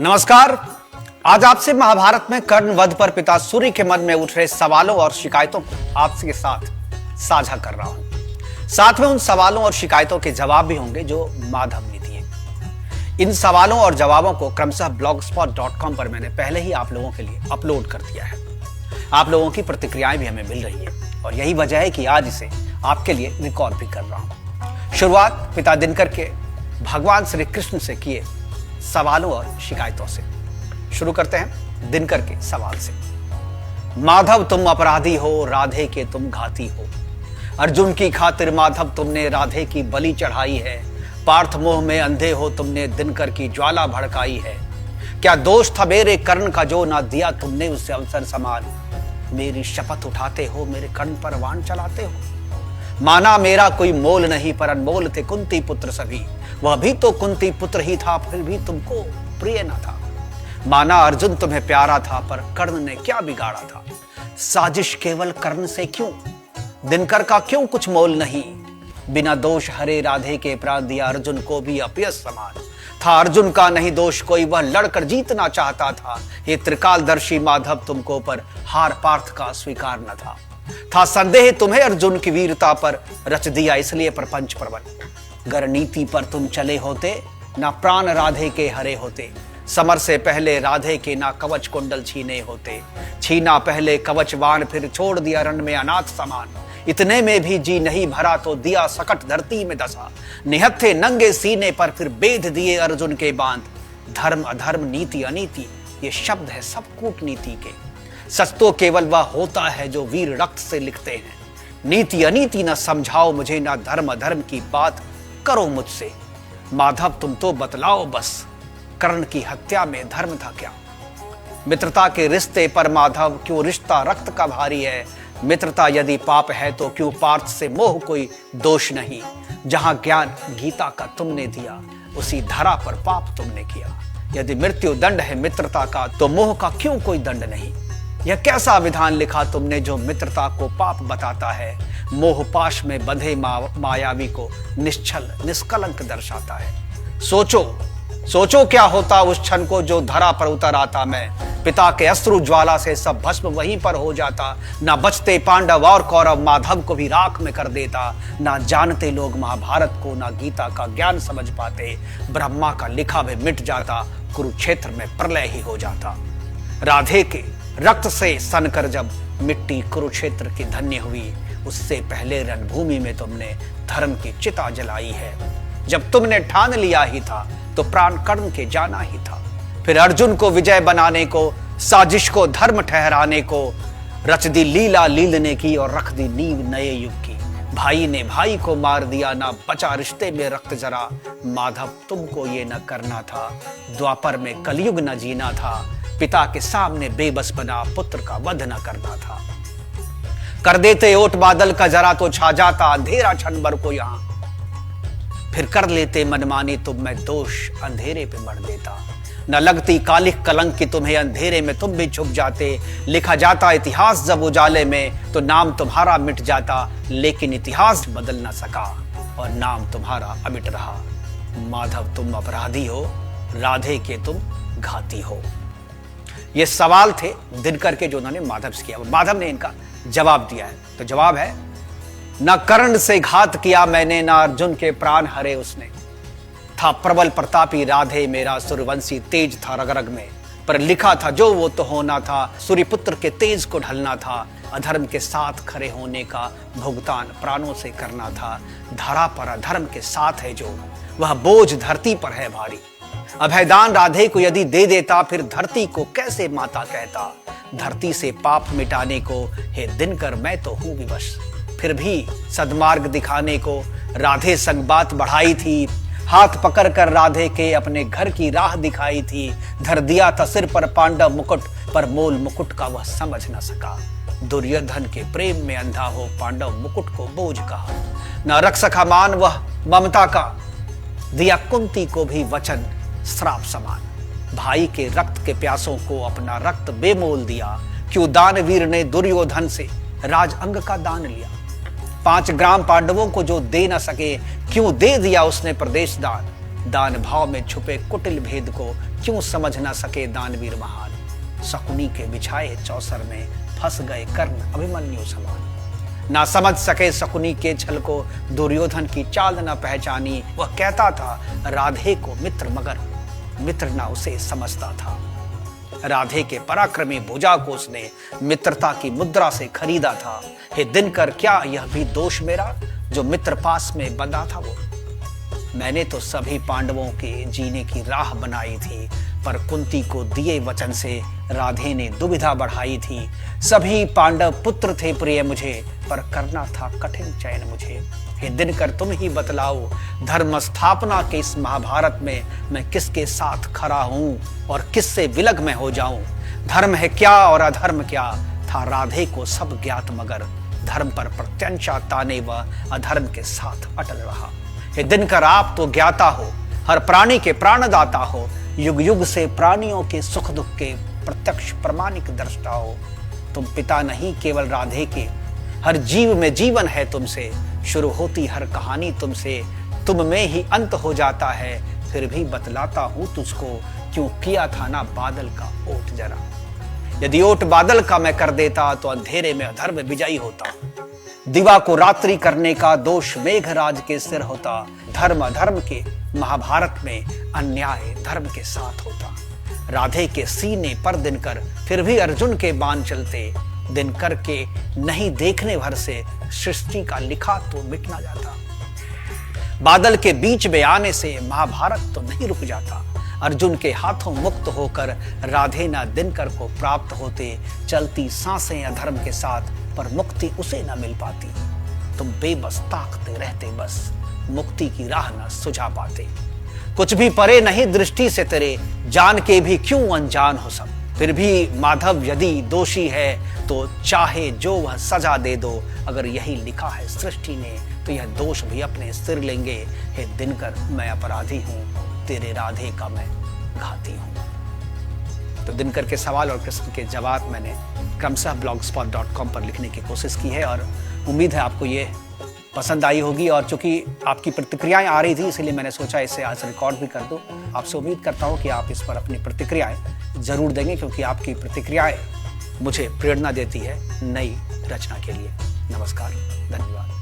नमस्कार। आज आपसे महाभारत में कर्ण वध पर पिता सूर्य के मन में उठ रहे सवालों और शिकायतों को आपके साथ साझा कर रहा हूं। साथ में उन सवालों और शिकायतों के जवाब भी होंगे जो माधव ने दिए। इन सवालों और जवाबों को क्रमशः blogspot.com पर मैंने पहले ही आप लोगों के लिए अपलोड कर दिया है। आप लोगों की प्रतिक्रियाएं भी हमें मिल रही है और यही वजह है कि आज इसे आपके लिए रिकॉर्ड भी कर रहा हूं। शुरुआत पिता दिनकर के भगवान श्री कृष्ण से किए सवालों और शिकायतों से शुरू करते हैं। दिनकर के सवाल से। माधव तुम अपराधी हो, राधे के तुम घाती हो। अर्जुन की खातिर माधव तुमने राधे की बलि चढ़ाई है। पार्थ मोह में अंधे हो तुमने दिनकर की ज्वाला भड़काई है। क्या दोष था मेरे कर्ण का जो ना दिया तुमने उसे अवसर समान। मेरी शपथ उठाते हो मेरे कर्ण पर वाण चलाते हो। माना मेरा कोई मोल नहीं पर अनमोल थे कुंती पुत्र सभी। वह भी तो कुंती पुत्र ही था फिर भी तुमको प्रिय न था। माना अर्जुन तुम्हें प्यारा था पर कर्ण ने क्या बिगाड़ा था। साजिश केवल कर्ण से क्यों, दिनकर का क्यों कुछ मोल नहीं। बिना दोष हरे राधे के प्राण दिया अर्जुन को भी अपयस समान था। अर्जुन का नहीं दोष कोई, वह लड़कर जीतना चाहता था। ये त्रिकालदर्शी माधव तुमको पर हार पार्थ का स्वीकार न था संदेह तुम्हें अर्जुन की वीरता पर रच दिया इसलिए प्रपंच प्रबल। गर नीति पर तुम चले होते ना प्राण राधे के हरे होते। समर से पहले राधे के ना कवच कुंडल छीने होते। छीना पहले कवच बाण फिर छोड़ दिया रण में अनाथ समान। इतने में भी जी नहीं भरा तो दिया सकट धरती में दसा। निहत्थे नंगे सीने पर फिर बेध दिए अर्जुन के बांध। धर्म अधर्म नीति अनीति ये शब्द है सब कूटनीति के। सच तो केवल वह होता है जो वीर रक्त से लिखते हैं। नीति अनीति न समझाओ मुझे, ना धर्म अधर्म की बात करो मुझसे। माधव तुम तो बतलाओ बस, कर्ण की हत्या में धर्म था क्या। मित्रता के रिश्ते पर माधव क्यों रिश्ता रक्त का भारी है। मित्रता यदि पाप है तो क्यों पार्थ से मोह कोई दोष नहीं। जहां ज्ञान गीता का तुमने दिया उसी धरा पर पाप तुमने किया। यदि मृत्यु दंड है मित्रता का तो मोह का क्यों कोई दंड नहीं। यह कैसा विधान लिखा तुमने जो मित्रता को पाप बताता है। मोह पाश में बंधे मायावी को निश्चल निष्कलंक दर्शाता है। सोचो क्या होता उस क्षण को जो धरा पर उतर आता मैं। पिता के अश्रु ज्वाला से सब भस्म वहीं पर हो जाता। ना बचते पांडव और कौरव, माधव को भी राख में कर देता। ना जानते लोग महाभारत को, ना गीता का ज्ञान समझ पाते। ब्रह्मा का लिखा भी मिट जाता, कुरुक्षेत्र में प्रलय ही हो जाता। राधे के रक्त से सनकर जब मिट्टी कुरुक्षेत्र की धन्य हुई, उससे पहले रणभूमि में तुमने धर्म की चिता जलाई है। जब तुमने ठान लिया ही था तो प्राण कर्ण के जाना ही था। फिर अर्जुन को विजय बनाने को, साजिश को धर्म ठहराने को रच दी लीला लीलने की और रख दी नींव नए युग की। भाई ने भाई को मार दिया, ना बचा रिश्ते में रक्त जरा। माधव तुमको ये न करना था, द्वापर में कलयुग न जीना था। पिता के सामने बेबस बना पुत्र का वध न करना था। कर देते ओट बादल का जरा तो छा जाता अंधेरा क्षण भर को यहां। फिर कर लेते मनमानी तुम, मैं दोष अंधेरे पे मर देता। न लगती कालिक कलंक की तुम्हें, अंधेरे में तुम भी छुप जाते। लिखा जाता इतिहास जब उजाले में तो नाम तुम्हारा मिट जाता। लेकिन इतिहास बदल न सका और नाम तुम्हारा अमिट रहा। माधव तुम अपराधी हो, राधे के तुम घाती हो। ये सवाल थे दिनकर के जो उन्होंने माधव से किया। माधव ने इनका जवाब दिया है। तो जवाब है, न कर्ण से घात किया मैंने, ना अर्जुन के प्राण हरे उसने। था प्रबल प्रतापी राधे मेरा, सूर्यवंशी तेज था रग रग में। पर लिखा था जो वो तो होना था, सूर्यपुत्र के तेज को ढलना था। अधर्म के साथ खड़े होने का भुगतान प्राणों से करना था। धरा पर अधर्म के साथ है जो, वह बोझ धरती पर है भारी। अभयदान राधे को यदि दे देता फिर धरती को कैसे माता कहता। धरती से पाप मिटाने को हे दिनकर मैं तो हूं विवश। फिर भी सद्मार्ग दिखाने को राधे संग बात बढ़ाई थी। हाथ पकड़ कर राधे के अपने घर की राह दिखाई थी। धर दिया था सिर पर पांडव मुकुट, पर मोल मुकुट का वह समझ न सका। दुर्योधन के प्रेम में अंधा हो पांडव मुकुट को बोझ कहा। न रख सका मान वह ममता का, दिया कुंती को भी वचन श्राप समान। भाई के रक्त के प्यासों को अपना रक्त बेमोल दिया। क्यों दानवीर ने दुर्योधन से राज अंग का दान लिया। 5 ग्राम पांडवों को जो दे न सके क्यों दे दिया उसने प्रदेश दान। दान भाव में छुपे कुटिल भेद को क्यों समझ ना सके दानवीर महान। शकुनी के बिछाए चौसर में फंस गए कर्ण अभिमन्यु समान। ना समझ सके शकुनी के छल को, दुर्योधन की चाल न पहचानी। वह कहता था राधे को मित्र, मगर मित्र ना उसे समझता था। राधे के पराक्रमी भुजा को उसने मित्रता की मुद्रा से खरीदा था। हे दिनकर, क्या यह भी दोष मेरा, जो मित्र पास में बंधा था वो। मैंने तो सभी पांडवों के जीने की राह बनाई थी, पर कुंती को दिए वचन से राधे ने दुविधा बढ़ाई थी। सभी पांडव पुत्र थे प्रिय मुझे, पर करना था कठिन चयन मुझे। हे दिनकर, तुम ही बतलाओ, धर्म स्थापना के इस महाभारत में मैं किसके साथ खड़ा हूं और किससे विलग में हो जाऊं। धर्म है क्या और अधर्म क्या, था राधे को सब ज्ञात, मगर धर्म पर प्रत्यंचा ताने वह अधर्म के साथ अटल रहा। हे दिनकर, आप तो ज्ञाता हो, हर प्राणी के प्राणदाता हो, युग युग से प्राणियों के सुख दुख के प्रत्यक्ष प्रमाणिक दृष्टा हो। तुम पिता नहीं केवल राधे के, हर जीव में जीवन है तुमसे। शुरू होती हर कहानी तुमसे, तुम में ही अंत हो जाता है। फिर भी बतलाता हूं तुझको, क्यों किया था ना बादल का ओट जरा। यदि ओट बादल का मैं कर देता, तो अंधेरे में अधर्म विजयी होता। दिवा को रात्रि करने का दोष मेघराज के सिर होता। धर्म अधर्म के महाभारत में अन्याय धर्म के साथ होता। राधे के सीने पर दिनकर, फिर भी अर्जुन के बाण चलते। दिनकर के नहीं देखने भर से सृष्टि का लिखा तो मिट ना जाता। बादल के बीच में आने से महाभारत तो नहीं रुक जाता। अर्जुन के हाथों मुक्त होकर राधे ना दिनकर को प्राप्त होते। चलती सांसें अधर्म के साथ, पर मुक्ति उसे न मिल पाती। तुम बेबस ताकते रहते, बस मुक्ति की राह न सुझा पाते। कुछ भी परे नहीं दृष्टि से तेरे, जान के भी क्यों अनजान हो सब। फिर भी माधव यदि दोषी है, तो चाहे जो वह सजा दे दो। अगर यही लिखा है सृष्टि ने, तो यह दोष भी अपने सिर लेंगे। हे दिनकर, मैं अपराधी हूं, तेरे राधे का मैं घाती हूं। तो दिनकर के सवाल और कृष्ण के जवाब मैंने क्रमशः blogspot.com पर लिखने की कोशिश की है, और उम्मीद है आपको ये पसंद आई होगी। और चूंकि आपकी प्रतिक्रियाएं आ रही थी, इसलिए मैंने सोचा इसे आज रिकॉर्ड भी कर दूं। आपसे उम्मीद करता हूं कि आप इस पर अपनी प्रतिक्रियाएं जरूर देंगे, क्योंकि आपकी प्रतिक्रियाएं मुझे प्रेरणा देती है नई रचना के लिए। नमस्कार, धन्यवाद।